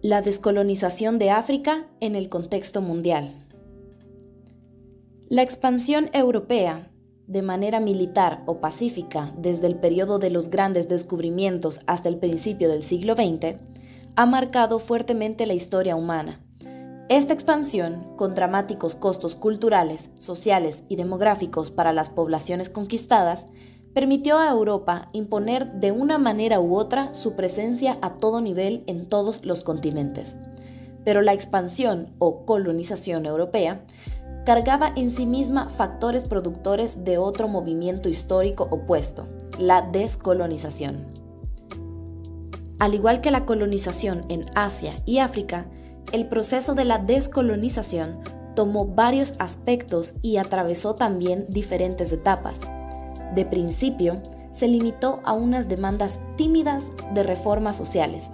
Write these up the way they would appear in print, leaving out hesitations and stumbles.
La descolonización de África en el contexto mundial. La expansión europea, de manera militar o pacífica desde el periodo de los grandes descubrimientos hasta el principio del siglo XX, ha marcado fuertemente la historia humana. Esta expansión, con dramáticos costos culturales, sociales y demográficos para las poblaciones conquistadas, permitió a Europa imponer de una manera u otra su presencia a todo nivel en todos los continentes. Pero la expansión o colonización europea cargaba en sí misma factores productores de otro movimiento histórico opuesto, la descolonización. Al igual que la colonización en Asia y África, el proceso de la descolonización tomó varios aspectos y atravesó también diferentes etapas. De principio, se limitó a unas demandas tímidas de reformas sociales,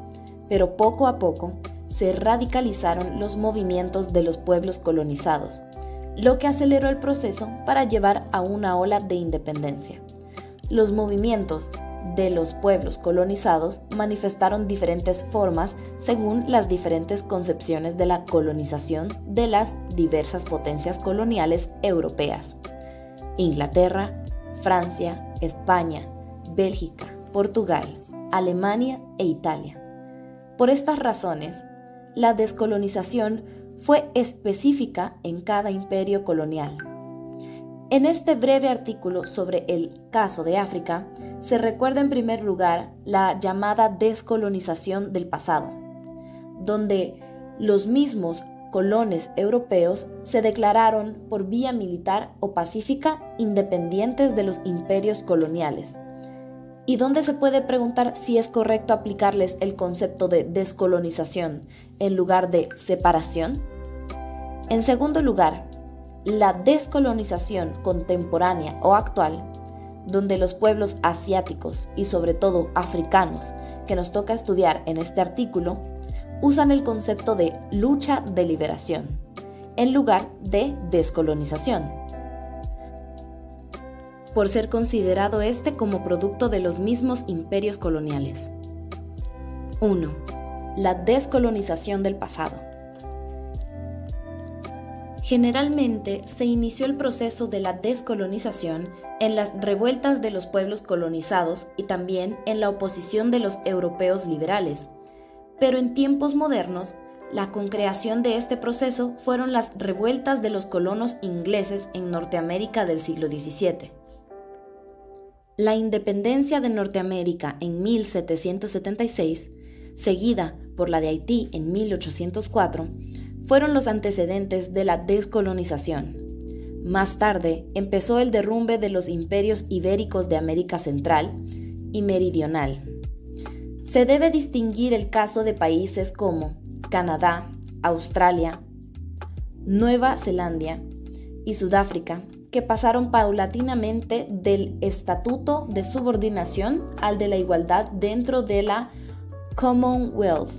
pero poco a poco se radicalizaron los movimientos de los pueblos colonizados, lo que aceleró el proceso para llevar a una ola de independencia. Los movimientos de los pueblos colonizados manifestaron diferentes formas según las diferentes concepciones de la colonización de las diversas potencias coloniales europeas: Inglaterra, Francia, España, Bélgica, Portugal, Alemania e Italia. Por estas razones, la descolonización fue específica en cada imperio colonial. En este breve artículo sobre el caso de África, se recuerda en primer lugar la llamada descolonización del pasado, donde los mismos colones europeos se declararon por vía militar o pacífica independientes de los imperios coloniales, y donde se puede preguntar si es correcto aplicarles el concepto de descolonización en lugar de separación. En segundo lugar, la descolonización contemporánea o actual, donde los pueblos asiáticos y sobre todo africanos que nos toca estudiar en este artículo, usan el concepto de lucha de liberación, en lugar de descolonización, por ser considerado este como producto de los mismos imperios coloniales. 1. La descolonización del pasado. Generalmente se inició el proceso de la descolonización en las revueltas de los pueblos colonizados y también en la oposición de los europeos liberales. Pero en tiempos modernos, la concreación de este proceso fueron las revueltas de los colonos ingleses en Norteamérica del siglo XVII. La independencia de Norteamérica en 1776, seguida por la de Haití en 1804, fueron los antecedentes de la descolonización. Más tarde empezó el derrumbe de los imperios ibéricos de América Central y Meridional. Se debe distinguir el caso de países como Canadá, Australia, Nueva Zelanda y Sudáfrica, que pasaron paulatinamente del estatuto de subordinación al de la igualdad dentro de la Commonwealth.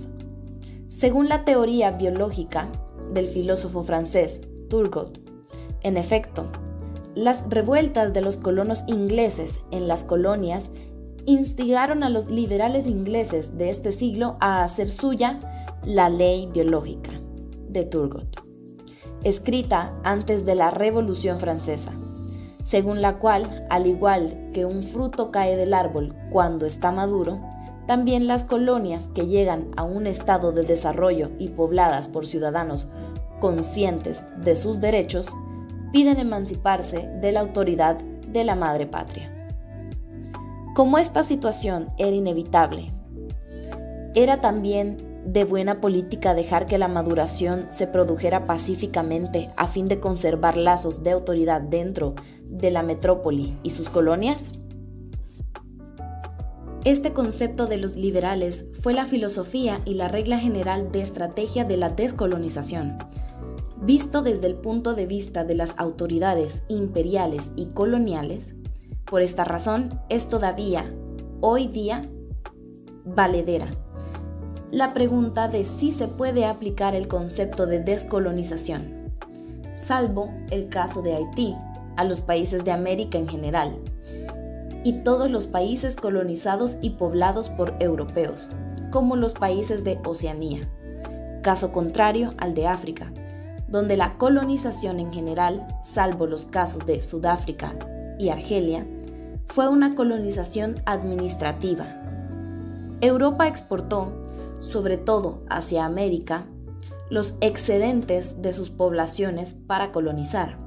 Según la teoría biológica del filósofo francés Turgot, en efecto, las revueltas de los colonos ingleses en las colonias instigaron a los liberales ingleses de este siglo a hacer suya la ley biológica de Turgot, escrita antes de la Revolución Francesa, según la cual, al igual que un fruto cae del árbol cuando está maduro, también las colonias que llegan a un estado de desarrollo y pobladas por ciudadanos conscientes de sus derechos, piden emanciparse de la autoridad de la madre patria. Como esta situación era inevitable, era también de buena política dejar que la maduración se produjera pacíficamente a fin de conservar lazos de autoridad dentro de la metrópoli y sus colonias. Este concepto de los liberales fue la filosofía y la regla general de estrategia de la descolonización. Visto desde el punto de vista de las autoridades imperiales y coloniales, por esta razón es todavía, hoy día, valedera la pregunta de si se puede aplicar el concepto de descolonización, salvo el caso de Haití, a los países de América en general, y todos los países colonizados y poblados por europeos, como los países de Oceanía, caso contrario al de África, donde la colonización en general, salvo los casos de Sudáfrica y Argelia, fue una colonización administrativa. Europa exportó, sobre todo hacia América, los excedentes de sus poblaciones para colonizar.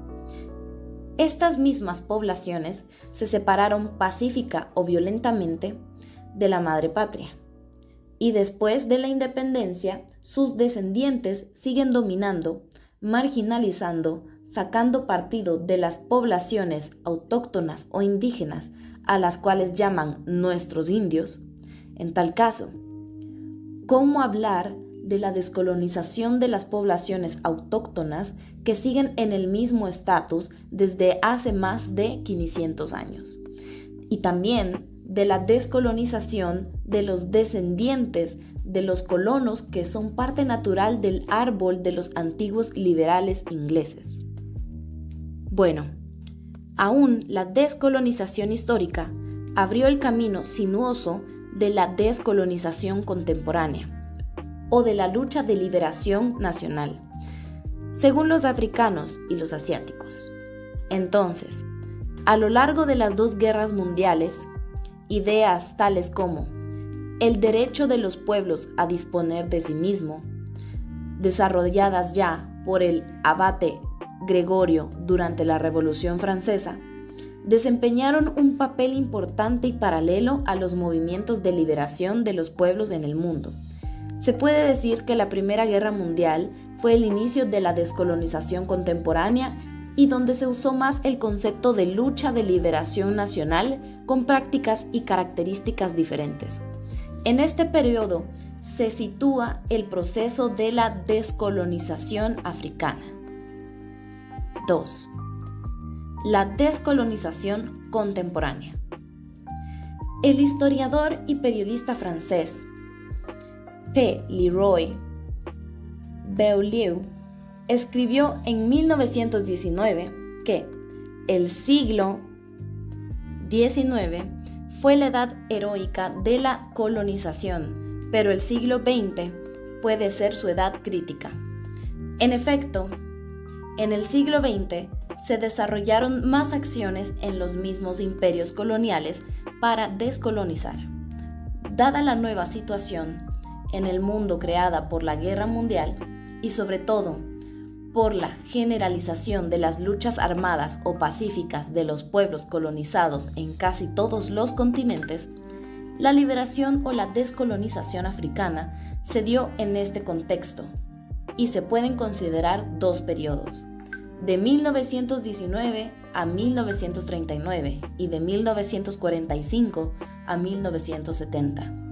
Estas mismas poblaciones se separaron pacífica o violentamente de la madre patria, y después de la independencia, sus descendientes siguen dominando, marginalizando, sacando partido de las poblaciones autóctonas o indígenas a las cuales llaman nuestros indios. En tal caso, ¿cómo hablar de la descolonización de las poblaciones autóctonas que siguen en el mismo estatus desde hace más de 500 años? Y también de la descolonización de los descendientes de los colonos que son parte natural del árbol de los antiguos liberales ingleses. Bueno, aún la descolonización histórica abrió el camino sinuoso de la descolonización contemporánea o de la lucha de liberación nacional, según los africanos y los asiáticos. Entonces, a lo largo de las dos guerras mundiales, ideas tales como el derecho de los pueblos a disponer de sí mismo, desarrolladas ya por el abate Gregorio durante la Revolución Francesa, desempeñaron un papel importante y paralelo a los movimientos de liberación de los pueblos en el mundo. Se puede decir que la Primera Guerra Mundial fue el inicio de la descolonización contemporánea y donde se usó más el concepto de lucha de liberación nacional con prácticas y características diferentes. En este periodo se sitúa el proceso de la descolonización africana. 2. La descolonización contemporánea. El historiador y periodista francés P. Leroy Beaulieu escribió en 1919 que el siglo XIX fue la edad heroica de la colonización, pero el siglo XX puede ser su edad crítica. En efecto, en el siglo XX se desarrollaron más acciones en los mismos imperios coloniales para descolonizar. Dada la nueva situación en el mundo creada por la Guerra Mundial y sobre todo por la generalización de las luchas armadas o pacíficas de los pueblos colonizados en casi todos los continentes, la liberación o la descolonización africana se dio en este contexto y se pueden considerar dos periodos, de 1919 a 1939 y de 1945 a 1970.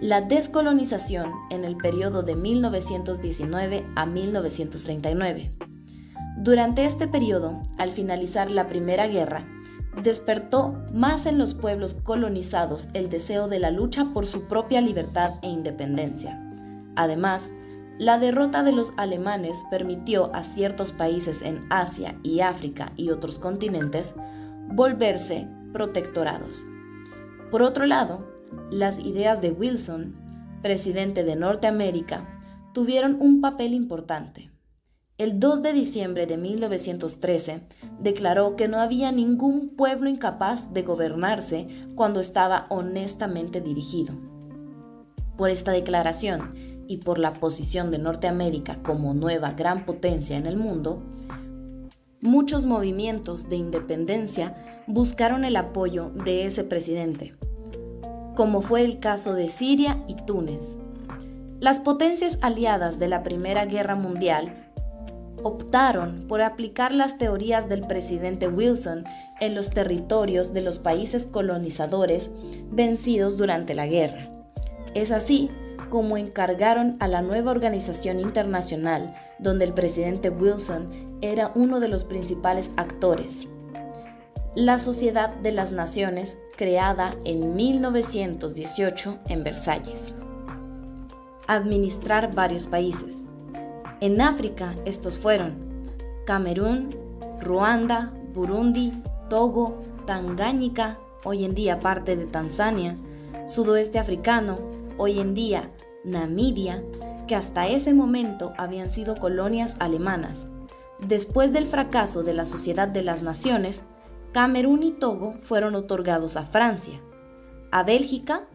La descolonización en el periodo de 1919 a 1939. Durante este periodo, al finalizar la Primera Guerra, despertó más en los pueblos colonizados el deseo de la lucha por su propia libertad e independencia. Además, la derrota de los alemanes permitió a ciertos países en Asia y África y otros continentes volverse protectorados. Por otro lado, las ideas de Wilson, presidente de Norteamérica, tuvieron un papel importante. El 2 de diciembre de 1913 declaró que no había ningún pueblo incapaz de gobernarse cuando estaba honestamente dirigido. Por esta declaración y por la posición de Norteamérica como nueva gran potencia en el mundo, muchos movimientos de independencia buscaron el apoyo de ese presidente, como fue el caso de Siria y Túnez. Las potencias aliadas de la Primera Guerra Mundial optaron por aplicar las teorías del presidente Wilson en los territorios de los países colonizadores vencidos durante la guerra. Es así como encargaron a la nueva organización internacional, donde el presidente Wilson era uno de los principales actores, la Sociedad de las Naciones, creada en 1918 en Versalles. Administrar varios países. En África estos fueron Camerún, Ruanda, Burundi, Togo, Tanganica, hoy en día parte de Tanzania, Sudoeste Africano, hoy en día Namibia, que hasta ese momento habían sido colonias alemanas. Después del fracaso de la Sociedad de las Naciones, Camerún y Togo fueron otorgados a Francia, a Bélgica,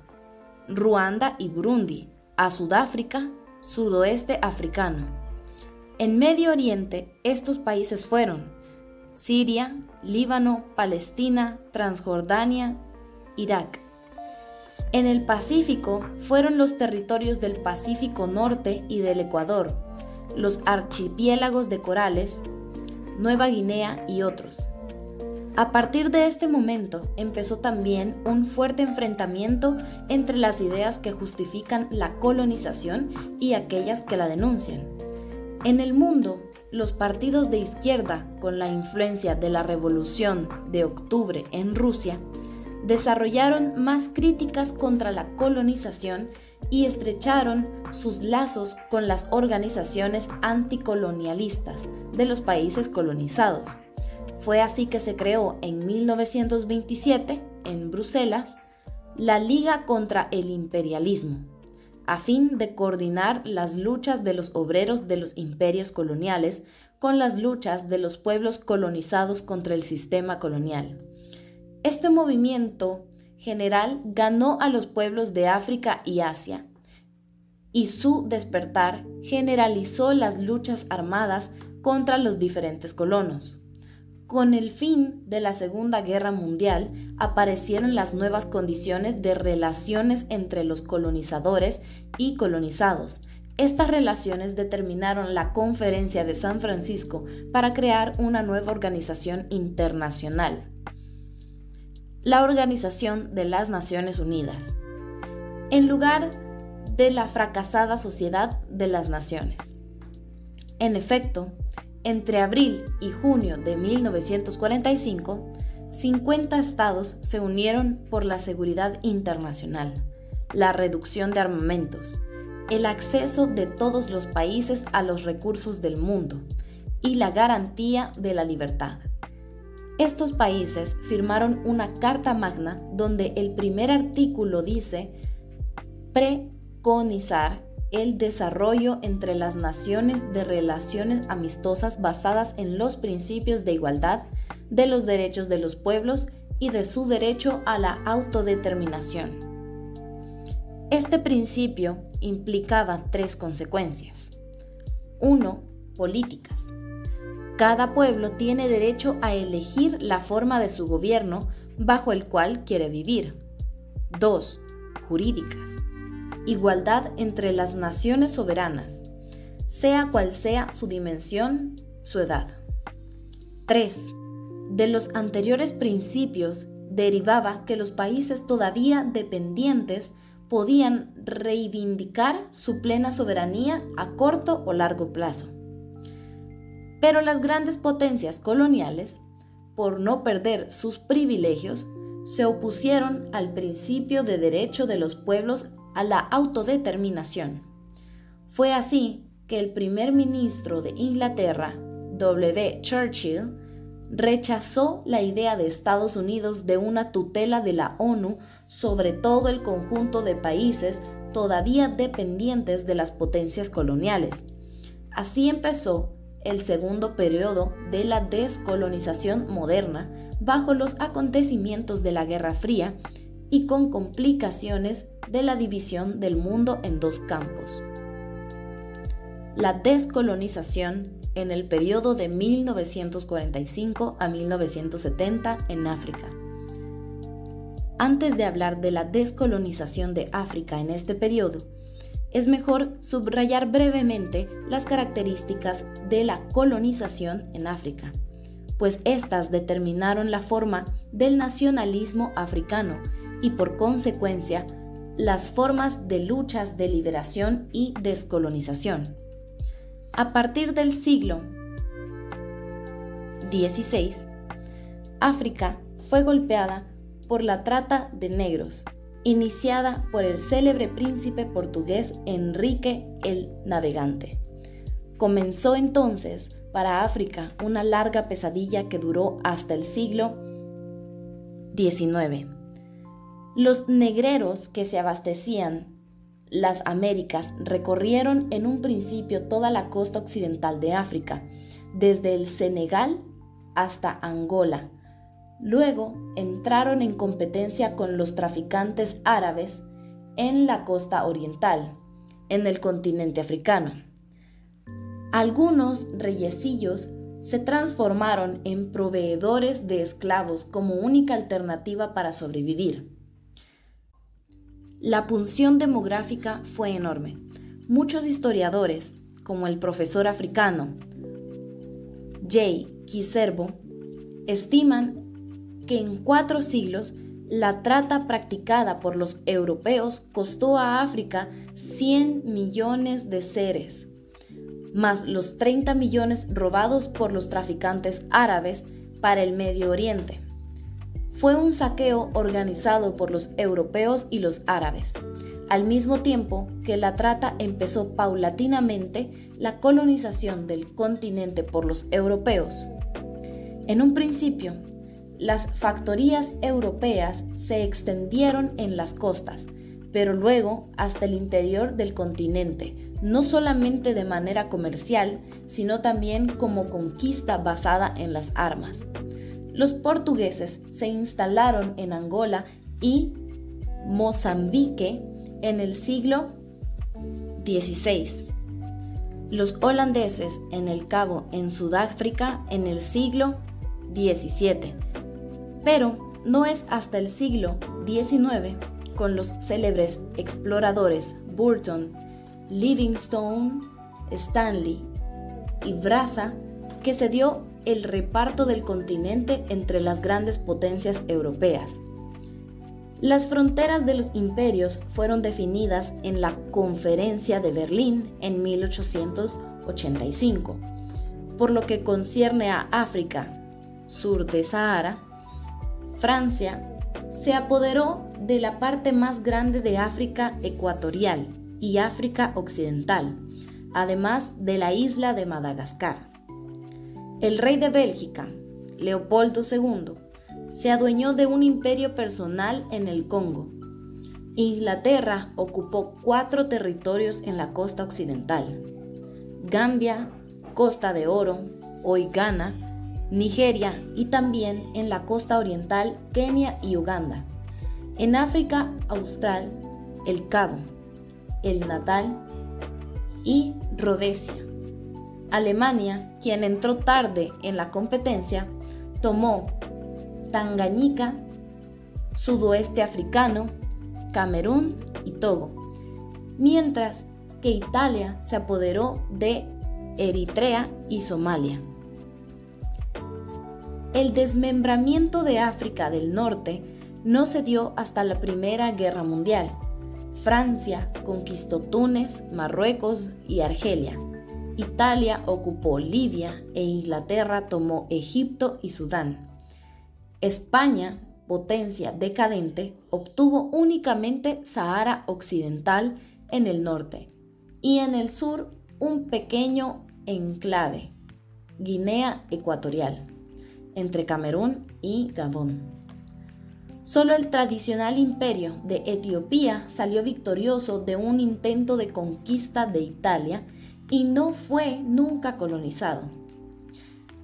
Ruanda y Burundi, a Sudáfrica, Sudoeste Africano. En Medio Oriente, estos países fueron Siria, Líbano, Palestina, Transjordania, Irak. En el Pacífico fueron los territorios del Pacífico Norte y del Ecuador, los archipiélagos de corales, Nueva Guinea y otros. A partir de este momento empezó también un fuerte enfrentamiento entre las ideas que justifican la colonización y aquellas que la denuncian. En el mundo, los partidos de izquierda, con la influencia de la Revolución de Octubre en Rusia, desarrollaron más críticas contra la colonización y estrecharon sus lazos con las organizaciones anticolonialistas de los países colonizados. Fue así que se creó en 1927, en Bruselas, la Liga contra el Imperialismo, a fin de coordinar las luchas de los obreros de los imperios coloniales con las luchas de los pueblos colonizados contra el sistema colonial. Este movimiento general ganó a los pueblos de África y Asia, y su despertar generalizó las luchas armadas contra los diferentes colonos. Con el fin de la Segunda Guerra Mundial aparecieron las nuevas condiciones de relaciones entre los colonizadores y colonizados. Estas relaciones determinaron la Conferencia de San Francisco para crear una nueva organización internacional, la Organización de las Naciones Unidas, en lugar de la fracasada Sociedad de las Naciones. En efecto, entre abril y junio de 1945, 50 estados se unieron por la seguridad internacional, la reducción de armamentos, el acceso de todos los países a los recursos del mundo y la garantía de la libertad. Estos países firmaron una Carta Magna donde el primer artículo dice preconizar el desarrollo entre las naciones de relaciones amistosas basadas en los principios de igualdad, de los derechos de los pueblos y de su derecho a la autodeterminación. Este principio implicaba 3 consecuencias. 1. Políticas. Cada pueblo tiene derecho a elegir la forma de su gobierno bajo el cual quiere vivir. 2. Jurídicas. Igualdad entre las naciones soberanas, sea cual sea su dimensión, su edad. 3. De los anteriores principios derivaba que los países todavía dependientes podían reivindicar su plena soberanía a corto o largo plazo. Pero las grandes potencias coloniales, por no perder sus privilegios, se opusieron al principio de derecho de los pueblos a la autodeterminación. Fue así que el primer ministro de Inglaterra, W. Churchill, rechazó la idea de Estados Unidos de una tutela de la ONU sobre todo el conjunto de países todavía dependientes de las potencias coloniales. Así empezó el segundo periodo de la descolonización moderna bajo los acontecimientos de la Guerra Fría y con complicaciones de la división del mundo en 2 campos. La descolonización en el periodo de 1945 a 1970 en África. Antes de hablar de la descolonización de África en este periodo, es mejor subrayar brevemente las características de la colonización en África, pues estas determinaron la forma del nacionalismo africano y por consecuencia las formas de luchas de liberación y descolonización. A partir del siglo XVI, África fue golpeada por la trata de negros, iniciada por el célebre príncipe portugués Enrique el Navegante. Comenzó entonces para África una larga pesadilla que duró hasta el siglo XIX. Los negreros que se abastecían las Américas recorrieron en un principio toda la costa occidental de África, desde el Senegal hasta Angola. Luego entraron en competencia con los traficantes árabes en la costa oriental, en el continente africano. Algunos reyesillos se transformaron en proveedores de esclavos como única alternativa para sobrevivir. La punción demográfica fue enorme. Muchos historiadores, como el profesor africano J. Kiserbo, estiman que en 4 siglos la trata practicada por los europeos costó a África 100 millones de seres, más los 30 millones robados por los traficantes árabes para el Medio Oriente. Fue un saqueo organizado por los europeos y los árabes, al mismo tiempo que la trata empezó paulatinamente la colonización del continente por los europeos. En un principio, las factorías europeas se extendieron en las costas, pero luego hasta el interior del continente, no solamente de manera comercial, sino también como conquista basada en las armas. Los portugueses se instalaron en Angola y Mozambique en el siglo XVI. Los holandeses en el Cabo en Sudáfrica en el siglo XVII. Pero no es hasta el siglo XIX, con los célebres exploradores Burton, Livingstone, Stanley y Brazza, que se dio el reparto del continente entre las grandes potencias europeas. Las fronteras de los imperios fueron definidas en la Conferencia de Berlín en 1885. Por lo que concierne a África, sur de Sahara, Francia se apoderó de la parte más grande de África ecuatorial y África occidental, además de la isla de Madagascar. El rey de Bélgica, Leopoldo II, se adueñó de un imperio personal en el Congo. Inglaterra ocupó 4 territorios en la costa occidental: Gambia, Costa de Oro, hoy Ghana, Nigeria y también en la costa oriental Kenia y Uganda. En África Austral, el Cabo, el Natal y Rodesia. Alemania, quien entró tarde en la competencia, tomó Tangañika, sudoeste africano, Camerún y Togo, mientras que Italia se apoderó de Eritrea y Somalia. El desmembramiento de África del Norte no se dio hasta la Primera Guerra Mundial. Francia conquistó Túnez, Marruecos y Argelia. Italia ocupó Libia e Inglaterra tomó Egipto y Sudán. España, potencia decadente, obtuvo únicamente Sahara Occidental en el norte y en el sur un pequeño enclave, Guinea Ecuatorial, entre Camerún y Gabón. Solo el tradicional imperio de Etiopía salió victorioso de un intento de conquista de Italia y no fue nunca colonizado.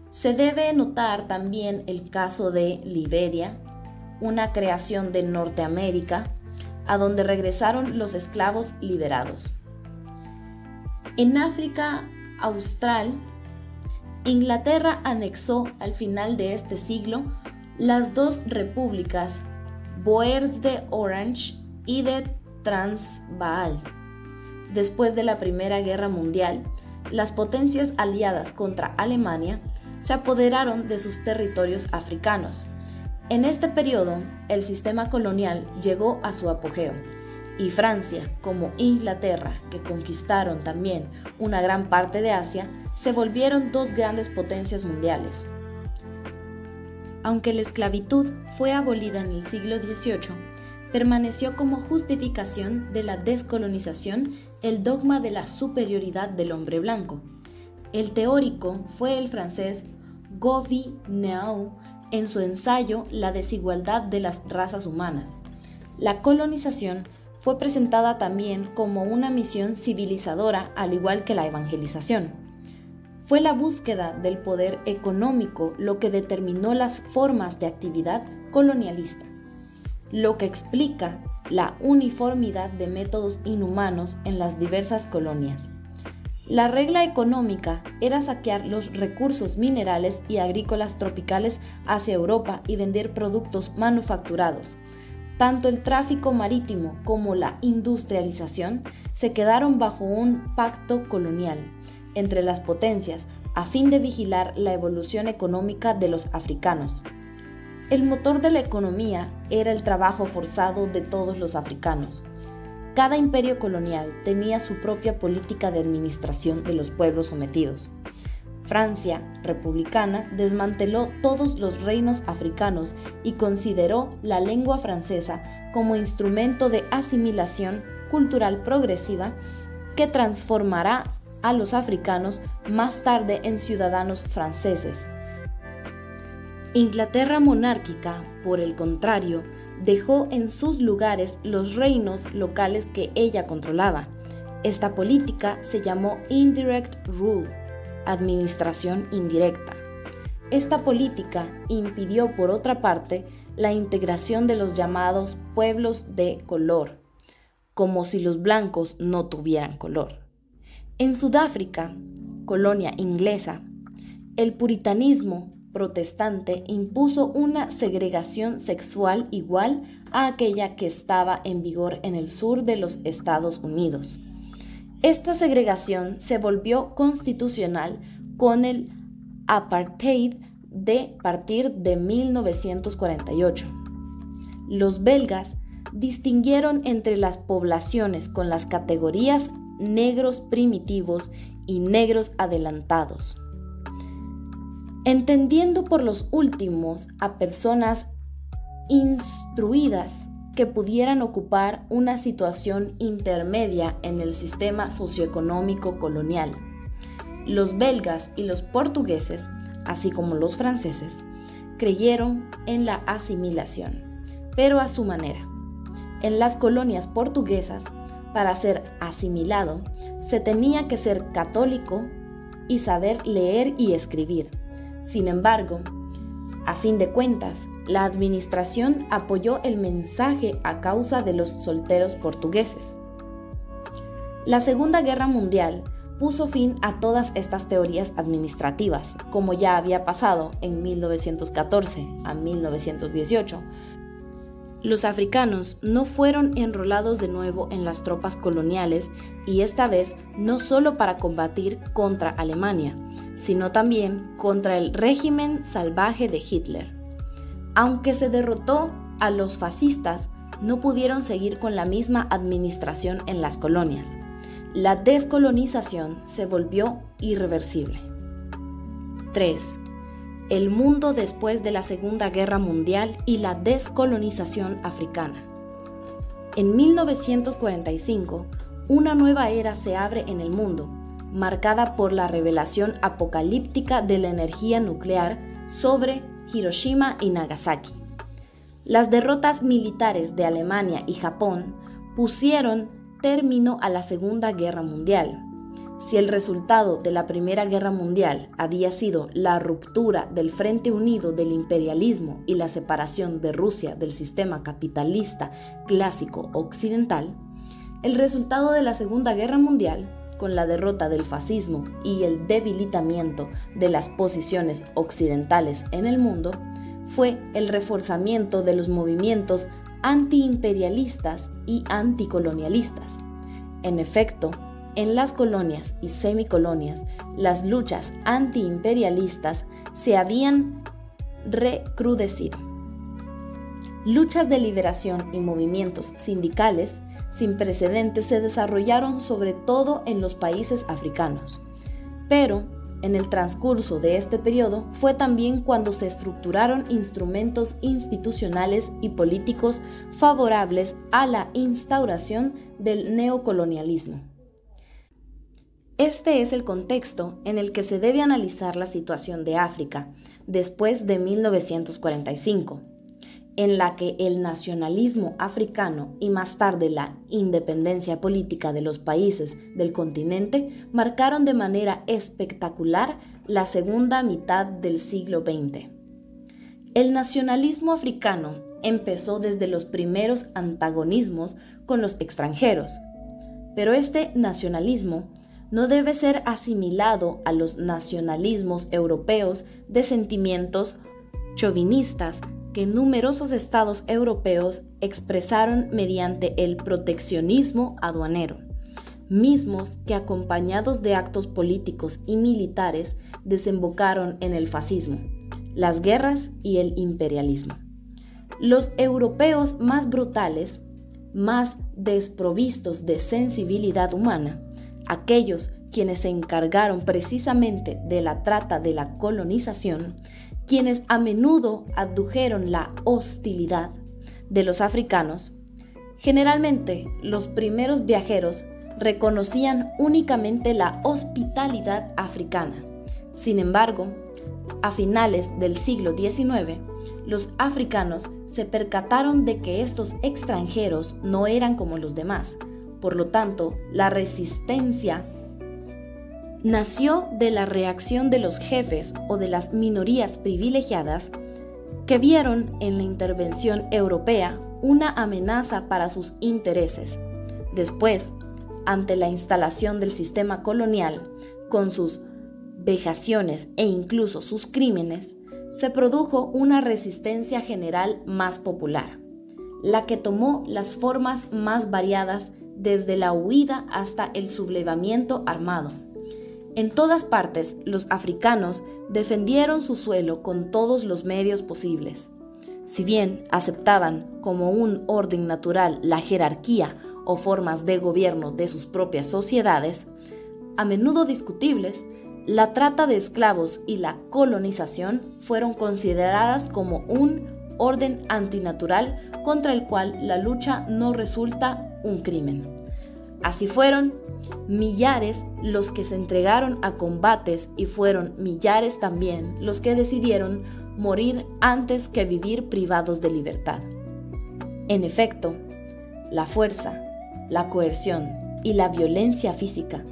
Se debe notar también el caso de Liberia, una creación de Norteamérica, a donde regresaron los esclavos liberados. En África Austral, Inglaterra anexó al final de este siglo las 2 repúblicas Boers de Orange y de Transvaal. Después de la Primera Guerra Mundial, las potencias aliadas contra Alemania se apoderaron de sus territorios africanos. En este periodo, el sistema colonial llegó a su apogeo, y Francia, como Inglaterra, que conquistaron también una gran parte de Asia, se volvieron 2 grandes potencias mundiales. Aunque la esclavitud fue abolida en el siglo XVIII, permaneció como justificación de la descolonización el dogma de la superioridad del hombre blanco. El teórico fue el francés Gobineau en su ensayo La desigualdad de las razas humanas. La colonización fue presentada también como una misión civilizadora, al igual que la evangelización. Fue la búsqueda del poder económico lo que determinó las formas de actividad colonialista, lo que explica la uniformidad de métodos inhumanos en las diversas colonias. La regla económica era saquear los recursos minerales y agrícolas tropicales hacia Europa y vender productos manufacturados. Tanto el tráfico marítimo como la industrialización se quedaron bajo un pacto colonial entre las potencias a fin de vigilar la evolución económica de los africanos. El motor de la economía era el trabajo forzado de todos los africanos. Cada imperio colonial tenía su propia política de administración de los pueblos sometidos. Francia, republicana, desmanteló todos los reinos africanos y consideró la lengua francesa como instrumento de asimilación cultural progresiva que transformará a los africanos más tarde en ciudadanos franceses. Inglaterra monárquica, por el contrario, dejó en sus lugares los reinos locales que ella controlaba. Esta política se llamó Indirect Rule, administración indirecta. Esta política impidió, por otra parte, la integración de los llamados pueblos de color, como si los blancos no tuvieran color. En Sudáfrica, colonia inglesa, el puritanismo protestante impuso una segregación sexual igual a aquella que estaba en vigor en el sur de los Estados Unidos. Esta segregación se volvió constitucional con el apartheid de partir de 1948. Los belgas distinguieron entre las poblaciones con las categorías negros primitivos y negros adelantados, entendiendo por los últimos a personas instruidas que pudieran ocupar una situación intermedia en el sistema socioeconómico colonial. Los belgas y los portugueses, así como los franceses, creyeron en la asimilación, pero a su manera. En las colonias portuguesas, para ser asimilado, se tenía que ser católico y saber leer y escribir. Sin embargo, a fin de cuentas, la administración apoyó el mensaje a causa de los solteros portugueses. La Segunda Guerra Mundial puso fin a todas estas teorías administrativas, como ya había pasado en 1914 a 1918. Los africanos no fueron enrolados de nuevo en las tropas coloniales y esta vez no solo para combatir contra Alemania, sino también contra el régimen salvaje de Hitler. Aunque se derrotó a los fascistas, no pudieron seguir con la misma administración en las colonias. La descolonización se volvió irreversible. 3. El mundo después de la Segunda Guerra Mundial y la descolonización africana. En 1945, una nueva era se abre en el mundo, marcada por la revelación apocalíptica de la energía nuclear sobre Hiroshima y Nagasaki. Las derrotas militares de Alemania y Japón pusieron término a la Segunda Guerra Mundial. Si el resultado de la Primera Guerra Mundial había sido la ruptura del Frente Unido del imperialismo y la separación de Rusia del sistema capitalista clásico occidental, el resultado de la Segunda Guerra Mundial, con la derrota del fascismo y el debilitamiento de las posiciones occidentales en el mundo, fue el reforzamiento de los movimientos antiimperialistas y anticolonialistas. En efecto, en las colonias y semicolonias, las luchas antiimperialistas se habían recrudecido. Luchas de liberación y movimientos sindicales sin precedentes se desarrollaron sobre todo en los países africanos. Pero, en el transcurso de este periodo fue también cuando se estructuraron instrumentos institucionales y políticos favorables a la instauración del neocolonialismo. Este es el contexto en el que se debe analizar la situación de África después de 1945. en la que el nacionalismo africano y más tarde la independencia política de los países del continente marcaron de manera espectacular la segunda mitad del siglo XX. El nacionalismo africano empezó desde los primeros antagonismos con los extranjeros, pero este nacionalismo no debe ser asimilado a los nacionalismos europeos de sentimientos chauvinistas que numerosos estados europeos expresaron mediante el proteccionismo aduanero, mismos que acompañados de actos políticos y militares desembocaron en el fascismo, las guerras y el imperialismo. Los europeos más brutales, más desprovistos de sensibilidad humana, aquellos quienes se encargaron precisamente de la trata de la colonización, quienes a menudo adujeron la hostilidad de los africanos, generalmente los primeros viajeros reconocían únicamente la hospitalidad africana. Sin embargo, a finales del siglo XIX, los africanos se percataron de que estos extranjeros no eran como los demás. Por lo tanto, la resistencia nació de la reacción de los jefes o de las minorías privilegiadas que vieron en la intervención europea una amenaza para sus intereses. Después, ante la instalación del sistema colonial, con sus vejaciones e incluso sus crímenes, se produjo una resistencia general más popular, la que tomó las formas más variadas desde la huida hasta el sublevamiento armado. En todas partes, los africanos defendieron su suelo con todos los medios posibles. Si bien aceptaban como un orden natural la jerarquía o formas de gobierno de sus propias sociedades, a menudo discutibles, la trata de esclavos y la colonización fueron consideradas como un orden antinatural contra el cual la lucha no resulta un crimen. Así fueron millares los que se entregaron a combates y fueron millares también los que decidieron morir antes que vivir privados de libertad. En efecto, la fuerza, la coerción y la violencia física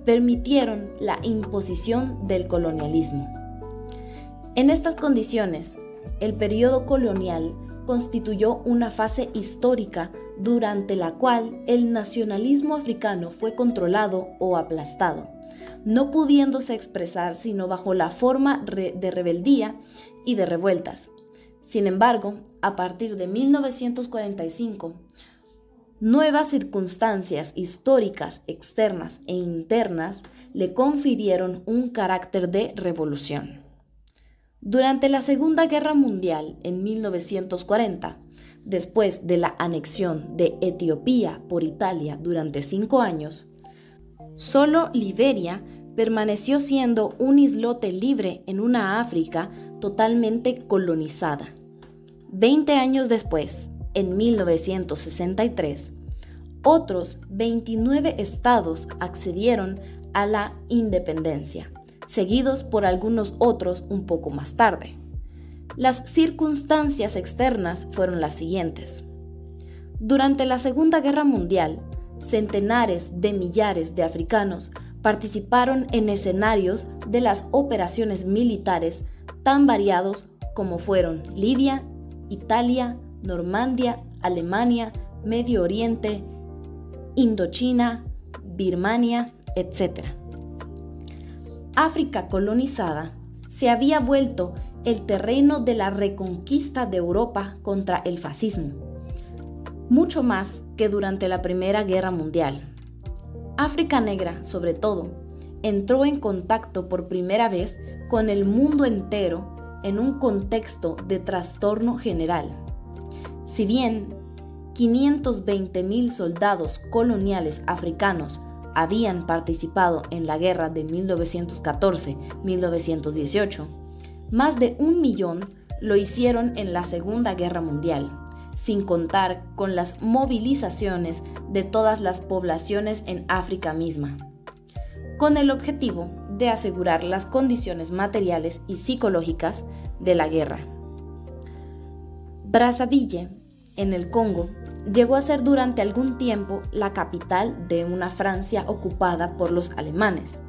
permitieron la imposición del colonialismo. En estas condiciones, el periodo colonial constituyó una fase histórica durante la cual el nacionalismo africano fue controlado o aplastado, no pudiéndose expresar sino bajo la forma de rebeldía y de revueltas. Sin embargo, a partir de 1945, nuevas circunstancias históricas externas e internas le confirieron un carácter de revolución. Durante la Segunda Guerra Mundial, en 1940, después de la anexión de Etiopía por Italia durante 5 años, solo Liberia permaneció siendo un islote libre en una África totalmente colonizada. 20 años después, en 1963, otros 29 estados accedieron a la independencia, seguidos por algunos otros un poco más tarde. Las circunstancias externas fueron las siguientes. Durante la Segunda Guerra Mundial, centenares de millares de africanos participaron en escenarios de las operaciones militares tan variados como fueron Libia, Italia, Normandia, Alemania, Medio Oriente, Indochina, Birmania, etc. África colonizada se había vuelto el terreno de la reconquista de Europa contra el fascismo, mucho más que durante la Primera Guerra Mundial. África Negra, sobre todo, entró en contacto por primera vez con el mundo entero en un contexto de trastorno general. Si bien 520,000 soldados coloniales africanos habían participado en la guerra de 1914-1918, más de 1 millón lo hicieron en la Segunda Guerra Mundial, sin contar con las movilizaciones de todas las poblaciones en África misma, con el objetivo de asegurar las condiciones materiales y psicológicas de la guerra. Brazzaville, en el Congo, llegó a ser durante algún tiempo la capital de una Francia ocupada por los alemanes.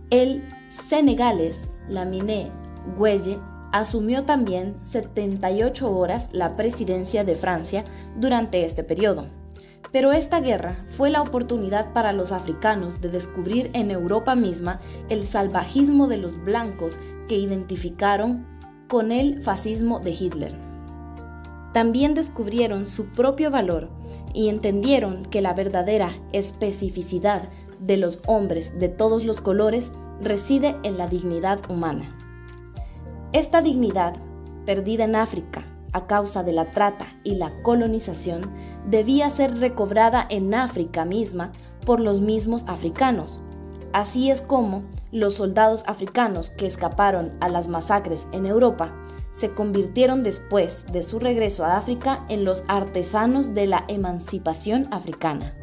El senegalés Lamine Gueye asumió también 78 horas la presidencia de Francia durante este periodo. Pero esta guerra fue la oportunidad para los africanos de descubrir en Europa misma el salvajismo de los blancos que identificaron con el fascismo de Hitler. También descubrieron su propio valor y entendieron que la verdadera especificidad de los hombres de todos los colores reside en la dignidad humana. Esta dignidad, perdida en África a causa de la trata y la colonización, debía ser recobrada en África misma por los mismos africanos. Así es como los soldados africanos que escaparon a las masacres en Europa se convirtieron después de su regreso a África en los artesanos de la emancipación africana.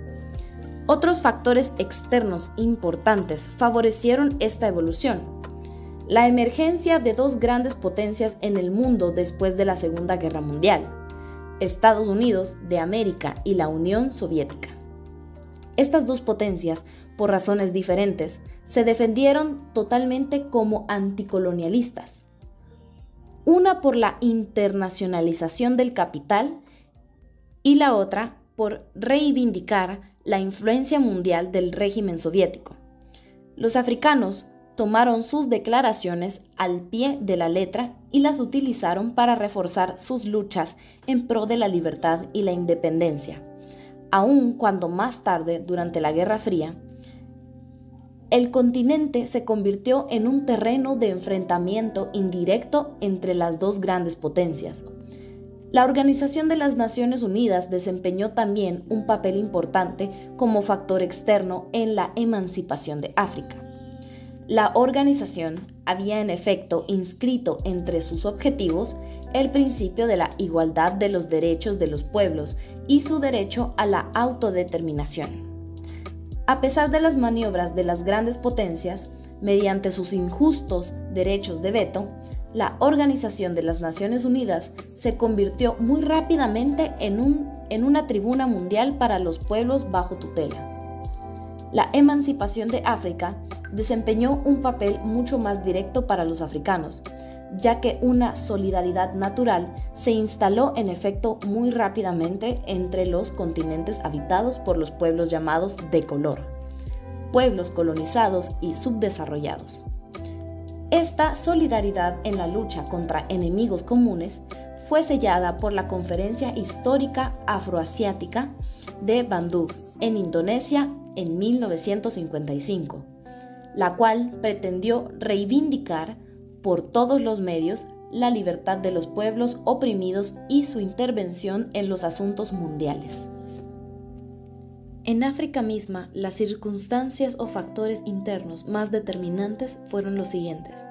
Otros factores externos importantes favorecieron esta evolución. La emergencia de dos grandes potencias en el mundo después de la Segunda Guerra Mundial, Estados Unidos de América y la Unión Soviética. Estas dos potencias, por razones diferentes, se defendieron totalmente como anticolonialistas. Una por la internacionalización del capital y la otra por reivindicar la influencia mundial del régimen soviético. Los africanos tomaron sus declaraciones al pie de la letra y las utilizaron para reforzar sus luchas en pro de la libertad y la independencia, aun cuando más tarde, durante la Guerra Fría, el continente se convirtió en un terreno de enfrentamiento indirecto entre las dos grandes potencias. La Organización de las Naciones Unidas desempeñó también un papel importante como factor externo en la emancipación de África. La organización había en efecto inscrito entre sus objetivos el principio de la igualdad de los derechos de los pueblos y su derecho a la autodeterminación. A pesar de las maniobras de las grandes potencias, mediante sus injustos derechos de veto, la Organización de las Naciones Unidas se convirtió muy rápidamente en una tribuna mundial para los pueblos bajo tutela. La emancipación de África desempeñó un papel mucho más directo para los africanos, ya que una solidaridad natural se instaló en efecto muy rápidamente entre los continentes habitados por los pueblos llamados de color, pueblos colonizados y subdesarrollados. Esta solidaridad en la lucha contra enemigos comunes fue sellada por la Conferencia Histórica Afroasiática de Bandung en Indonesia en 1955, la cual pretendió reivindicar por todos los medios la libertad de los pueblos oprimidos y su intervención en los asuntos mundiales. En África misma, las circunstancias o factores internos más determinantes fueron los siguientes.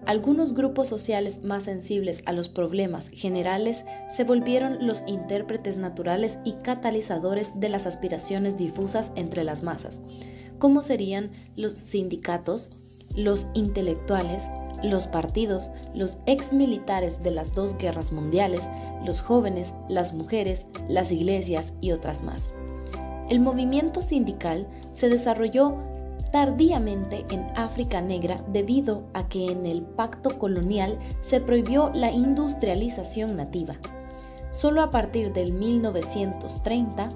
Algunos grupos sociales más sensibles a los problemas generales se volvieron los intérpretes naturales y catalizadores de las aspiraciones difusas entre las masas, como serían los sindicatos, los intelectuales, los partidos, los exmilitares de las dos guerras mundiales, los jóvenes, las mujeres, las iglesias y otras más. El movimiento sindical se desarrolló tardíamente en África Negra debido a que en el pacto colonial se prohibió la industrialización nativa. Solo a partir del 1930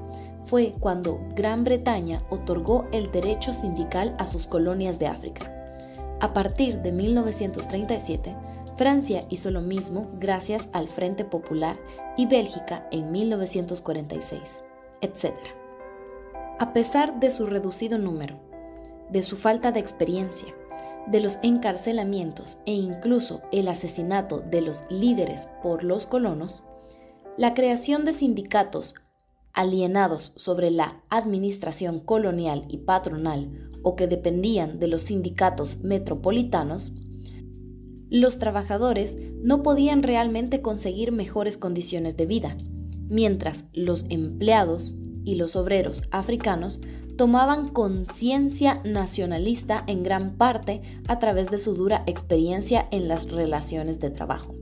fue cuando Gran Bretaña otorgó el derecho sindical a sus colonias de África. A partir de 1937, Francia hizo lo mismo gracias al Frente Popular y Bélgica en 1946, etc. A pesar de su reducido número, de su falta de experiencia, de los encarcelamientos e incluso el asesinato de los líderes por los colonos, la creación de sindicatos alienados sobre la administración colonial y patronal o que dependían de los sindicatos metropolitanos, los trabajadores no podían realmente conseguir mejores condiciones de vida, mientras los empleados y los obreros africanos tomaban conciencia nacionalista en gran parte a través de su dura experiencia en las relaciones de trabajo.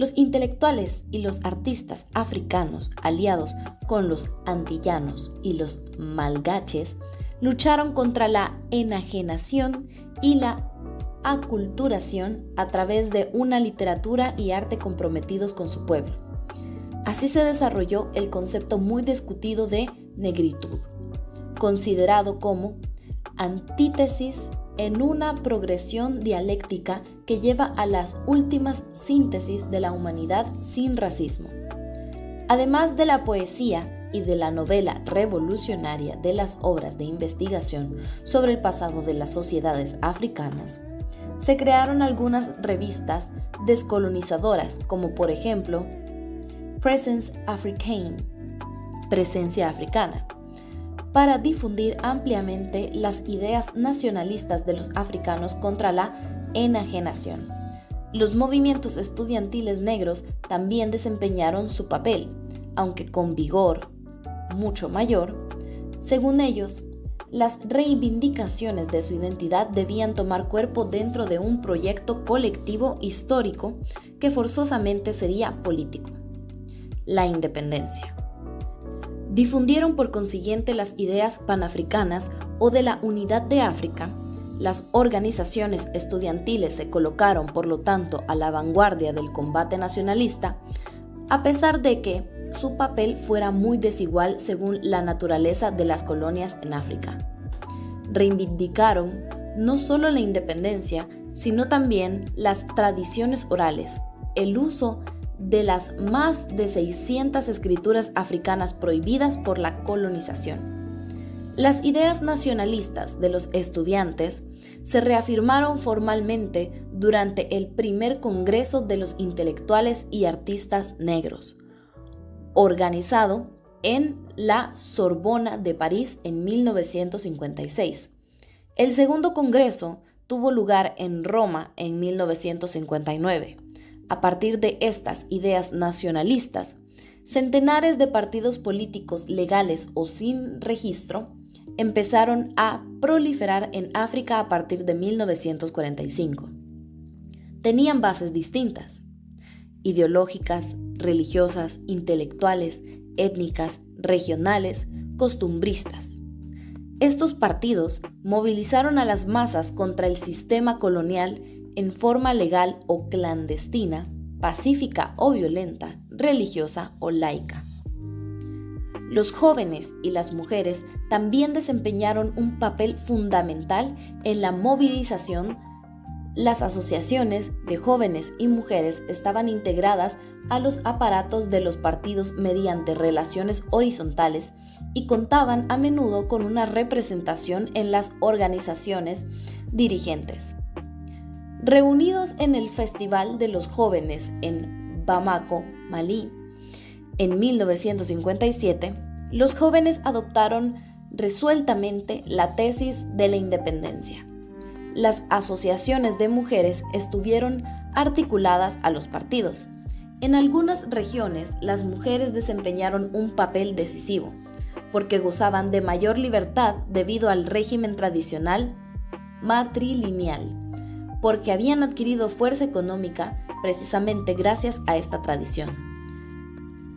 Los intelectuales y los artistas africanos aliados con los antillanos y los malgaches lucharon contra la enajenación y la aculturación a través de una literatura y arte comprometidos con su pueblo. Así se desarrolló el concepto muy discutido de negritud, considerado como antítesis en una progresión dialéctica que lleva a las últimas síntesis de la humanidad sin racismo. Además de la poesía y de la novela revolucionaria de las obras de investigación sobre el pasado de las sociedades africanas, se crearon algunas revistas descolonizadoras, como por ejemplo Presence Africaine, Presencia Africana, para difundir ampliamente las ideas nacionalistas de los africanos contra la enajenación. Los movimientos estudiantiles negros también desempeñaron su papel, aunque con vigor mucho mayor. Según ellos, las reivindicaciones de su identidad debían tomar cuerpo dentro de un proyecto colectivo histórico que forzosamente sería político: la independencia. Difundieron por consiguiente las ideas panafricanas o de la unidad de África. Las organizaciones estudiantiles se colocaron, por lo tanto, a la vanguardia del combate nacionalista, a pesar de que su papel fuera muy desigual según la naturaleza de las colonias en África. Reivindicaron no solo la independencia, sino también las tradiciones orales, el uso de las más de 600 escrituras africanas prohibidas por la colonización. Las ideas nacionalistas de los estudiantes se reafirmaron formalmente durante el primer Congreso de los Intelectuales y Artistas Negros, organizado en la Sorbona de París en 1956. El segundo Congreso tuvo lugar en Roma en 1959. A partir de estas ideas nacionalistas, centenares de partidos políticos legales o sin registro empezaron a proliferar en África a partir de 1945. Tenían bases distintas: ideológicas, religiosas, intelectuales, étnicas, regionales, costumbristas. Estos partidos movilizaron a las masas contra el sistema colonial en forma legal o clandestina, pacífica o violenta, religiosa o laica. Los jóvenes y las mujeres también desempeñaron un papel fundamental en la movilización. Las asociaciones de jóvenes y mujeres estaban integradas a los aparatos de los partidos mediante relaciones horizontales y contaban a menudo con una representación en las organizaciones dirigentes. Reunidos en el Festival de los Jóvenes en Bamako, Malí, en 1957, los jóvenes adoptaron resueltamente la tesis de la independencia. Las asociaciones de mujeres estuvieron articuladas a los partidos. En algunas regiones, las mujeres desempeñaron un papel decisivo, porque gozaban de mayor libertad debido al régimen tradicional matrilineal, porque habían adquirido fuerza económica precisamente gracias a esta tradición.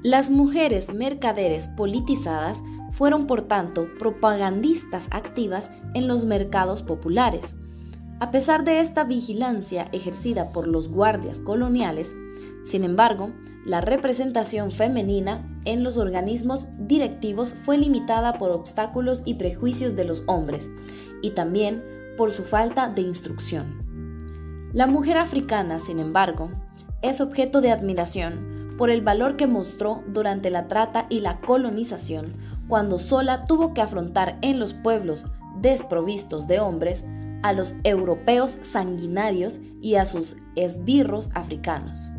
Las mujeres mercaderes politizadas fueron, por tanto, propagandistas activas en los mercados populares. A pesar de esta vigilancia ejercida por los guardias coloniales, sin embargo, la representación femenina en los organismos directivos fue limitada por obstáculos y prejuicios de los hombres, y también por su falta de instrucción. La mujer africana, sin embargo, es objeto de admiración por el valor que mostró durante la trata y la colonización, cuando sola tuvo que afrontar en los pueblos desprovistos de hombres a los europeos sanguinarios y a sus esbirros africanos.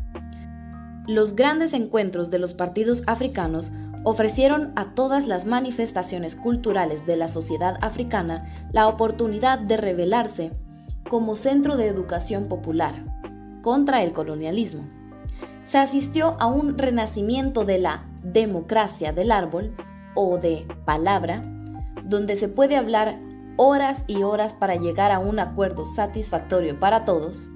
Los grandes encuentros de los partidos africanos ofrecieron a todas las manifestaciones culturales de la sociedad africana la oportunidad de revelarse como centro de educación popular contra el colonialismo. Se asistió a un renacimiento de la democracia del árbol o de palabra, donde se puede hablar horas y horas para llegar a un acuerdo satisfactorio para todos,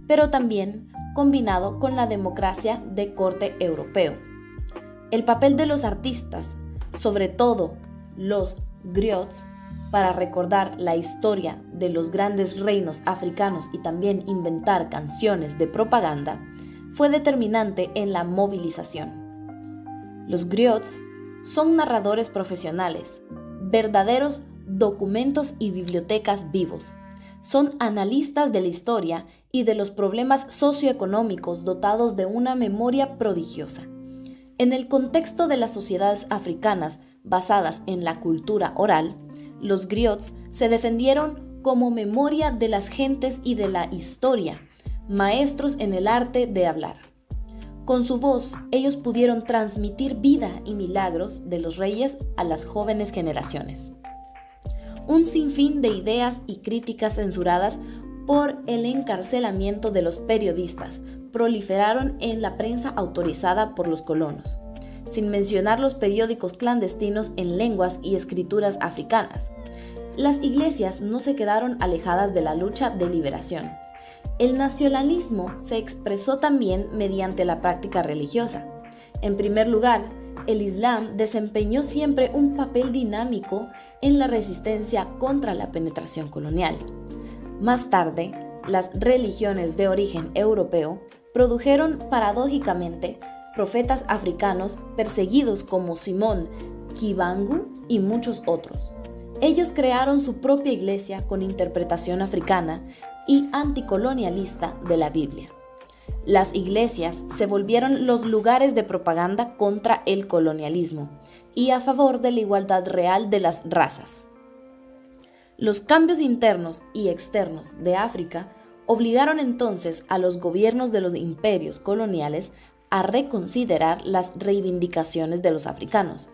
pero también combinado con la democracia de corte europeo. El papel de los artistas, sobre todo los griots, para recordar la historia de los grandes reinos africanos y también inventar canciones de propaganda, fue determinante en la movilización. Los griots son narradores profesionales, verdaderos documentos y bibliotecas vivos. Son analistas de la historia y de los problemas socioeconómicos dotados de una memoria prodigiosa. En el contexto de las sociedades africanas basadas en la cultura oral, los griots se defendieron como memoria de las gentes y de la historia, maestros en el arte de hablar. Con su voz, ellos pudieron transmitir vida y milagros de los reyes a las jóvenes generaciones. Un sinfín de ideas y críticas censuradas por el encarcelamiento de los periodistas proliferaron en la prensa autorizada por los colonos, sin mencionar los periódicos clandestinos en lenguas y escrituras africanas. Las iglesias no se quedaron alejadas de la lucha de liberación. El nacionalismo se expresó también mediante la práctica religiosa. En primer lugar, el Islam desempeñó siempre un papel dinámico en la resistencia contra la penetración colonial. Más tarde, las religiones de origen europeo produjeron paradójicamente profetas africanos perseguidos como Simón Kibangu y muchos otros. Ellos crearon su propia iglesia con interpretación africana y anticolonialista de la Biblia. Las iglesias se volvieron los lugares de propaganda contra el colonialismo y a favor de la igualdad real de las razas. Los cambios internos y externos de África obligaron entonces a los gobiernos de los imperios coloniales a reconsiderar las reivindicaciones de los africanos.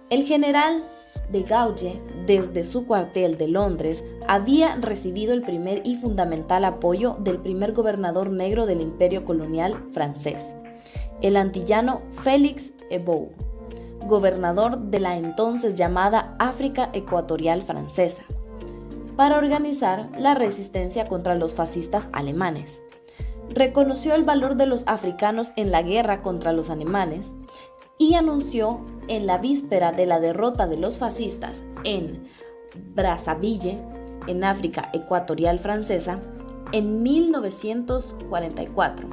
El general de Gaulle, desde su cuartel de Londres, había recibido el primer y fundamental apoyo del primer gobernador negro del imperio colonial francés, el antillano Félix Hebou, gobernador de la entonces llamada África Ecuatorial Francesa, para organizar la resistencia contra los fascistas alemanes. Reconoció el valor de los africanos en la guerra contra los alemanes y anunció en la víspera de la derrota de los fascistas en Brazzaville, en África Ecuatorial Francesa, en 1944,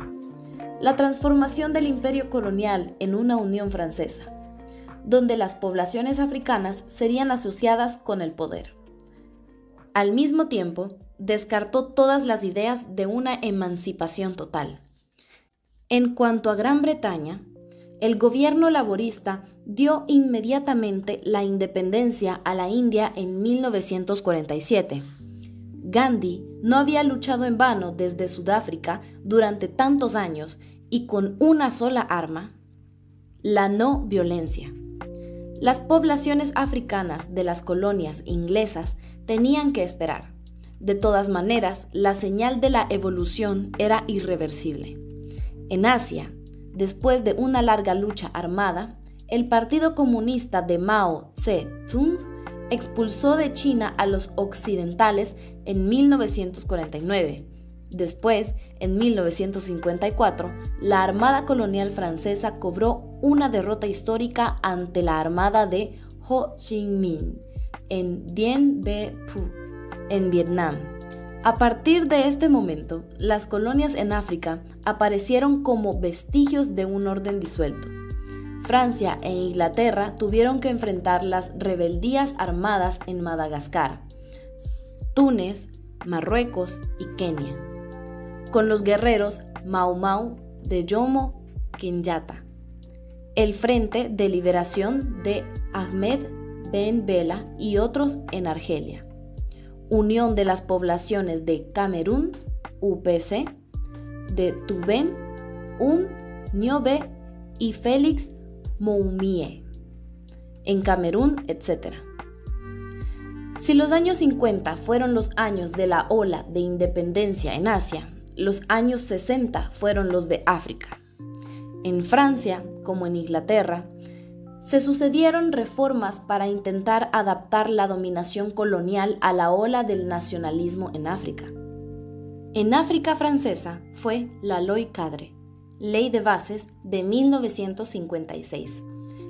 la transformación del imperio colonial en una unión francesa, donde las poblaciones africanas serían asociadas con el poder. Al mismo tiempo, descartó todas las ideas de una emancipación total. En cuanto a Gran Bretaña, el gobierno laborista dio inmediatamente la independencia a la India en 1947. Gandhi no había luchado en vano desde Sudáfrica durante tantos años y con una sola arma: la no violencia. Las poblaciones africanas de las colonias inglesas tenían que esperar. De todas maneras, la señal de la evolución era irreversible. En Asia, después de una larga lucha armada, el Partido Comunista de Mao Zedong expulsó de China a los occidentales en 1949. Después, en 1954, la Armada Colonial Francesa cobró una derrota histórica ante la Armada de Ho Chi Minh en Dien Bien Phu, en Vietnam. A partir de este momento, las colonias en África aparecieron como vestigios de un orden disuelto. Francia e Inglaterra tuvieron que enfrentar las rebeldías armadas en Madagascar, Túnez, Marruecos y Kenia, con los guerreros Mau Mau de Jomo Kenyatta, el Frente de Liberación de Ahmed Ben Bella y otros en Argelia, Unión de las Poblaciones de Camerún, UPC, de Tuben, Niobe y Félix Moumie, en Camerún, etc. Si los años 50 fueron los años de la ola de independencia en Asia, los años 60 fueron los de África. En Francia, como en Inglaterra, se sucedieron reformas para intentar adaptar la dominación colonial a la ola del nacionalismo en África. En África francesa fue la Loi Cadre, Ley de Bases de 1956,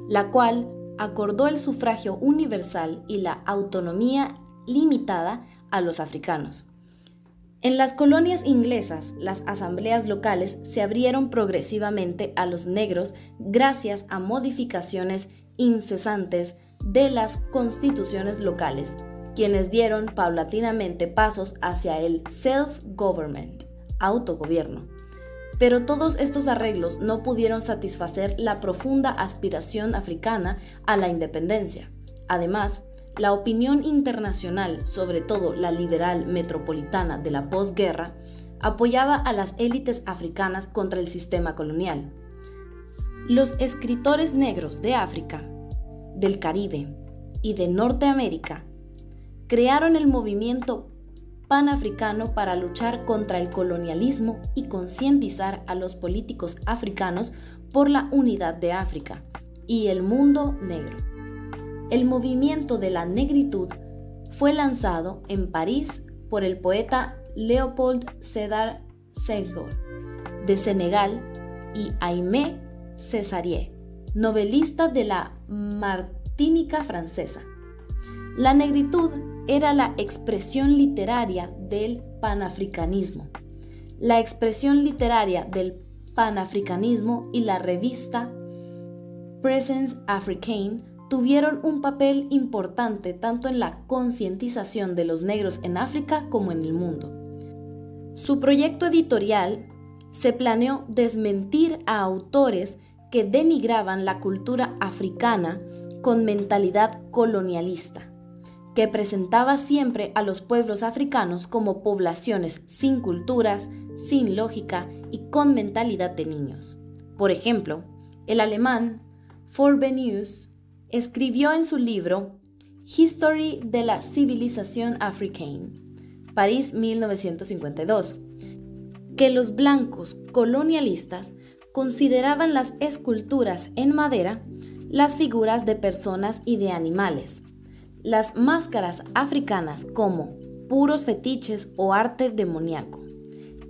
la cual acordó el sufragio universal y la autonomía limitada a los africanos. En las colonias inglesas, las asambleas locales se abrieron progresivamente a los negros gracias a modificaciones incesantes de las constituciones locales, quienes dieron paulatinamente pasos hacia el self-government, autogobierno. Pero todos estos arreglos no pudieron satisfacer la profunda aspiración africana a la independencia. Además, la opinión internacional, sobre todo la liberal metropolitana de la posguerra, apoyaba a las élites africanas contra el sistema colonial. Los escritores negros de África, del Caribe y de Norteamérica crearon el movimiento panafricano para luchar contra el colonialismo y concientizar a los políticos africanos por la unidad de África y el mundo negro. El movimiento de la negritud fue lanzado en París por el poeta Léopold Sédar Senghor, de Senegal, y Aimé Césaire, novelista de la Martinica francesa. La negritud era la expresión literaria del panafricanismo. La expresión literaria del panafricanismo y la revista Presence Africaine tuvieron un papel importante tanto en la concientización de los negros en África como en el mundo. Su proyecto editorial se planeó desmentir a autores que denigraban la cultura africana con mentalidad colonialista, que presentaba siempre a los pueblos africanos como poblaciones sin culturas, sin lógica y con mentalidad de niños. Por ejemplo, el alemán Frobenius escribió en su libro History de la civilización africaine, París 1952, que los blancos colonialistas consideraban las esculturas en madera las figuras de personas y de animales, las máscaras africanas como puros fetiches o arte demoníaco.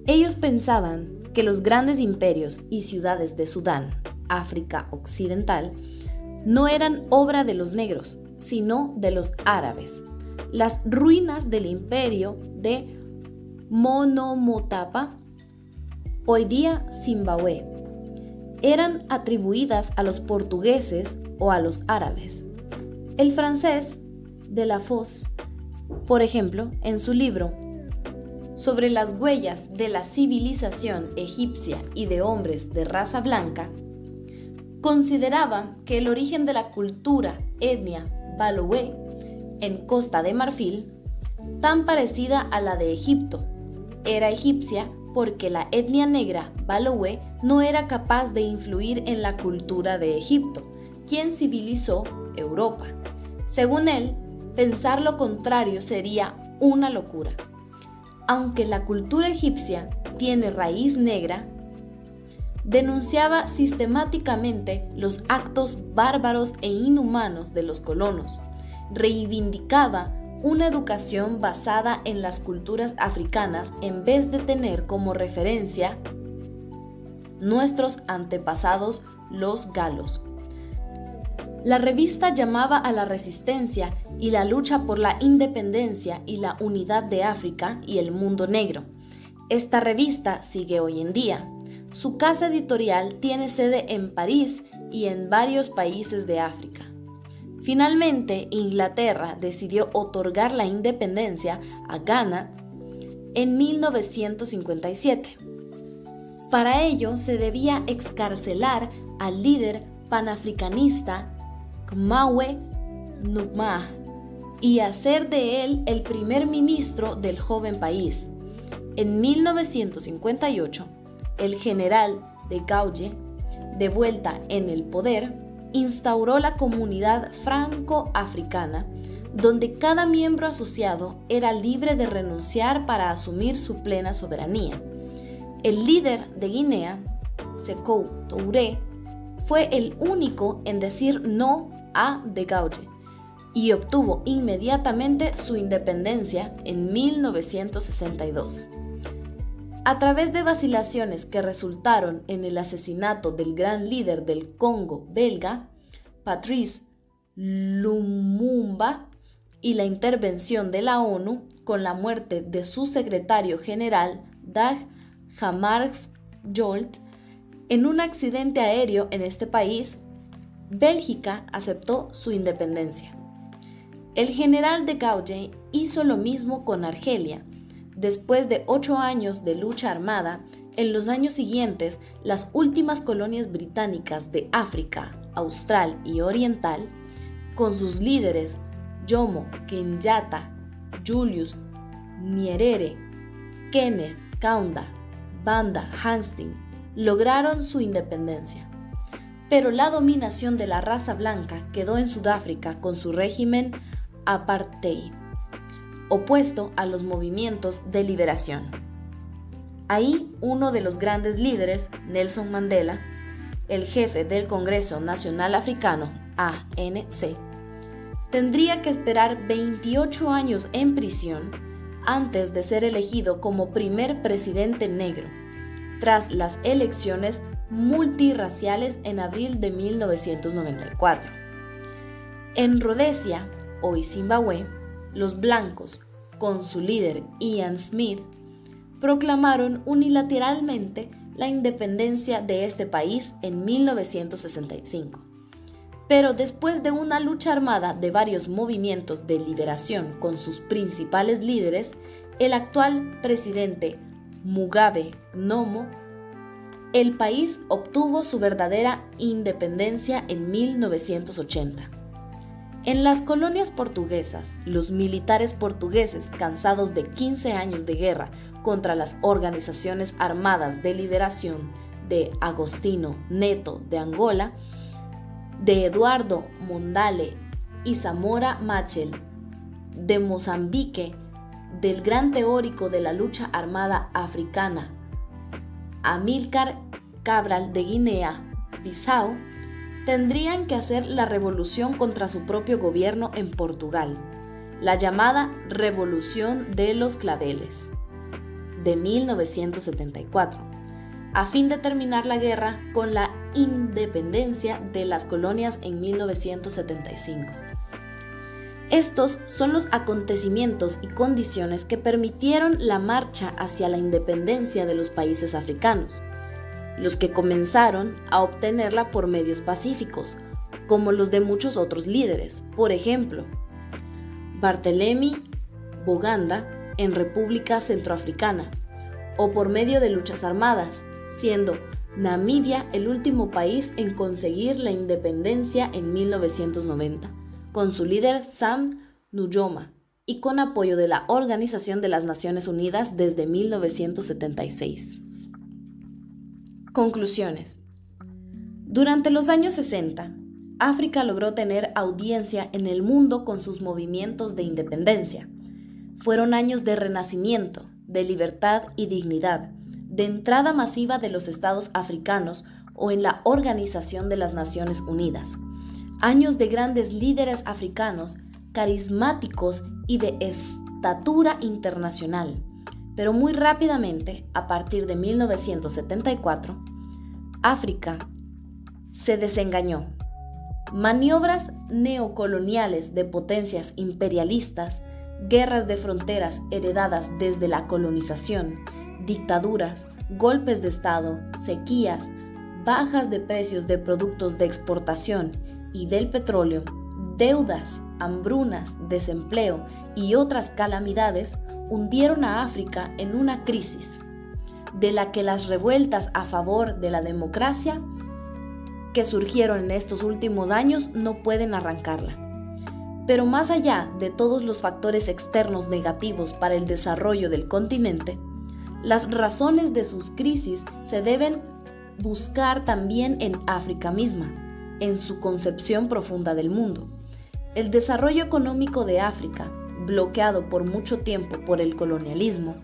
Ellos pensaban que los grandes imperios y ciudades de Sudán, África Occidental, no eran obra de los negros, sino de los árabes. Las ruinas del imperio de Monomotapa, hoy día Zimbabue, eran atribuidas a los portugueses o a los árabes. El francés Delafosse, por ejemplo, en su libro sobre las huellas de la civilización egipcia y de hombres de raza blanca, consideraba que el origen de la cultura etnia Baloué en Costa de Marfil, tan parecida a la de Egipto, era egipcia porque la etnia negra Baloué no era capaz de influir en la cultura de Egipto, quien civilizó Europa. Según él, pensar lo contrario sería una locura. Aunque la cultura egipcia tiene raíz negra, denunciaba sistemáticamente los actos bárbaros e inhumanos de los colonos, reivindicaba una educación basada en las culturas africanas en vez de tener como referencia nuestros antepasados los galos. La revista llamaba a la resistencia y la lucha por la independencia y la unidad de África y el mundo negro. Esta revista sigue hoy en día. Su casa editorial tiene sede en París y en varios países de África. Finalmente, Inglaterra decidió otorgar la independencia a Ghana en 1957. Para ello, se debía excarcelar al líder panafricanista Kwame Nkrumah y hacer de él el primer ministro del joven país. En 1958, el general de Gaulle, de vuelta en el poder, instauró la Comunidad Franco-Africana, donde cada miembro asociado era libre de renunciar para asumir su plena soberanía. El líder de Guinea, Sékou Touré, fue el único en decir no a de Gaulle y obtuvo inmediatamente su independencia en 1962. A través de vacilaciones que resultaron en el asesinato del gran líder del Congo belga, Patrice Lumumba, y la intervención de la ONU con la muerte de su secretario general Dag Hammarskjöld en un accidente aéreo en este país, Bélgica aceptó su independencia. El general de Gaulle hizo lo mismo con Argelia. Después de 8 años de lucha armada, en los años siguientes, las últimas colonias británicas de África Austral y Oriental, con sus líderes Jomo Kenyatta, Julius Nyerere, Kenneth Kaunda, Banda Hastings, lograron su independencia. Pero la dominación de la raza blanca quedó en Sudáfrica con su régimen apartheid, opuesto a los movimientos de liberación. Ahí uno de los grandes líderes, Nelson Mandela, el jefe del Congreso Nacional Africano, ANC, tendría que esperar 28 años en prisión antes de ser elegido como primer presidente negro, tras las elecciones multirraciales en abril de 1994. En Rodesia, hoy Zimbabue, los blancos, con su líder Ian Smith, proclamaron unilateralmente la independencia de este país en 1965. Pero después de una lucha armada de varios movimientos de liberación con sus principales líderes, el actual presidente Mugabe Nomo, el país obtuvo su verdadera independencia en 1980. En las colonias portuguesas, los militares portugueses, cansados de 15 años de guerra contra las organizaciones armadas de liberación de Agostinho Neto de Angola, de Eduardo Mondlane y Samora Machel de Mozambique, del gran teórico de la lucha armada africana Amílcar Cabral de Guinea-Bissau, tendrían que hacer la revolución contra su propio gobierno en Portugal, la llamada Revolución de los Claveles de 1974, a fin de terminar la guerra con la independencia de las colonias en 1975. Estos son los acontecimientos y condiciones que permitieron la marcha hacia la independencia de los países africanos, los que comenzaron a obtenerla por medios pacíficos, como los de muchos otros líderes, por ejemplo, Barthélemy Boganda en República Centroafricana, o por medio de luchas armadas, siendo Namibia el último país en conseguir la independencia en 1990, con su líder Sam Nujoma y con apoyo de la Organización de las Naciones Unidas desde 1976. Conclusiones. Durante los años 60, África logró tener audiencia en el mundo con sus movimientos de independencia. Fueron años de renacimiento, de libertad y dignidad, de entrada masiva de los estados africanos o en la Organización de las Naciones Unidas. Años de grandes líderes africanos, carismáticos y de estatura internacional. Pero muy rápidamente, a partir de 1974, África se desengañó. Maniobras neocoloniales de potencias imperialistas, guerras de fronteras heredadas desde la colonización, dictaduras, golpes de Estado, sequías, bajas de precios de productos de exportación y del petróleo, deudas, hambrunas, desempleo y otras calamidades hundieron a África en una crisis, de la que las revueltas a favor de la democracia que surgieron en estos últimos años no pueden arrancarla. Pero más allá de todos los factores externos negativos para el desarrollo del continente, las razones de sus crisis se deben buscar también en África misma, en su concepción profunda del mundo. El desarrollo económico de África, bloqueado por mucho tiempo por el colonialismo,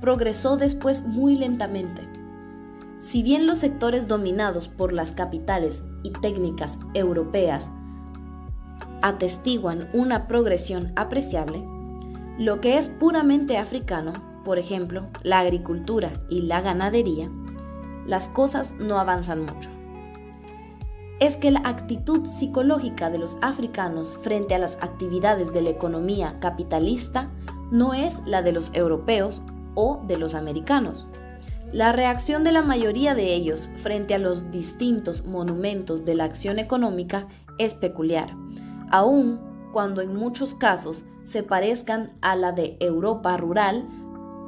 progresó después muy lentamente. Si bien los sectores dominados por las capitales y técnicas europeas atestiguan una progresión apreciable, lo que es puramente africano por ejemplo, la agricultura y la ganadería, las cosas no avanzan mucho. Es que la actitud psicológica de los africanos frente a las actividades de la economía capitalista no es la de los europeos o de los americanos. La reacción de la mayoría de ellos frente a los distintos monumentos de la acción económica es peculiar, aun cuando en muchos casos se parezcan a la de Europa rural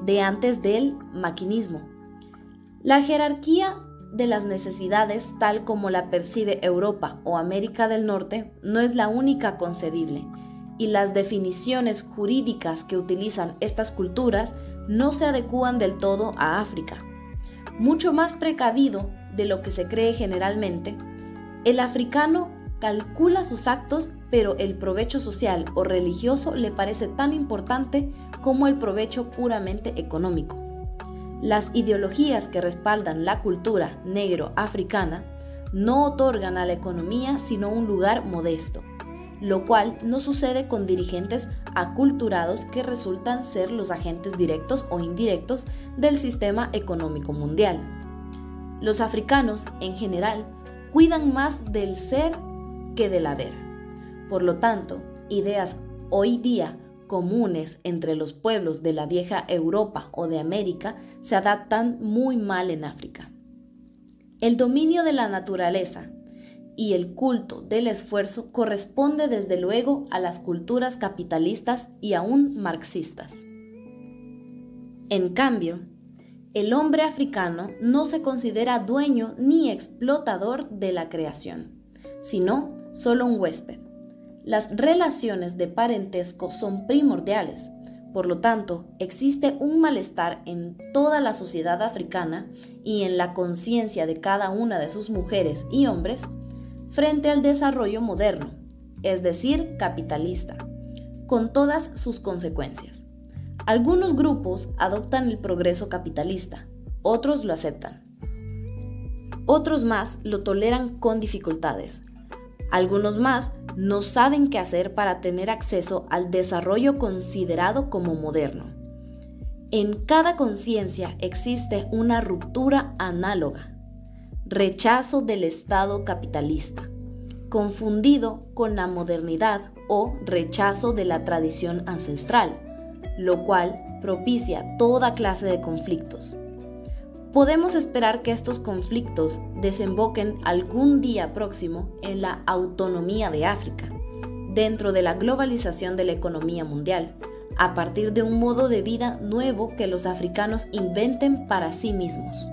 de antes del maquinismo. La jerarquía de las necesidades, tal como la percibe Europa o América del Norte, no es la única concebible, y las definiciones jurídicas que utilizan estas culturas no se adecúan del todo a África. Mucho más precavido de lo que se cree generalmente, el africano calcula sus actos, pero el provecho social o religioso le parece tan importante como el provecho puramente económico. Las ideologías que respaldan la cultura negro-africana no otorgan a la economía sino un lugar modesto, lo cual no sucede con dirigentes aculturados que resultan ser los agentes directos o indirectos del sistema económico mundial. Los africanos, en general, cuidan más del ser que del haber. Por lo tanto, ideas hoy día comunes entre los pueblos de la vieja Europa o de América se adaptan muy mal en África. El dominio de la naturaleza y el culto del esfuerzo corresponde desde luego a las culturas capitalistas y aún marxistas. En cambio, el hombre africano no se considera dueño ni explotador de la creación, sino solo un huésped. Las relaciones de parentesco son primordiales, por lo tanto, existe un malestar en toda la sociedad africana y en la conciencia de cada una de sus mujeres y hombres frente al desarrollo moderno, es decir, capitalista, con todas sus consecuencias. Algunos grupos adoptan el progreso capitalista, otros lo aceptan. Otros más lo toleran con dificultades. Algunos más no saben qué hacer para tener acceso al desarrollo considerado como moderno. En cada conciencia existe una ruptura análoga, rechazo del Estado capitalista, confundido con la modernidad o rechazo de la tradición ancestral, lo cual propicia toda clase de conflictos. Podemos esperar que estos conflictos desemboquen algún día próximo en la autonomía de África, dentro de la globalización de la economía mundial, a partir de un modo de vida nuevo que los africanos inventen para sí mismos.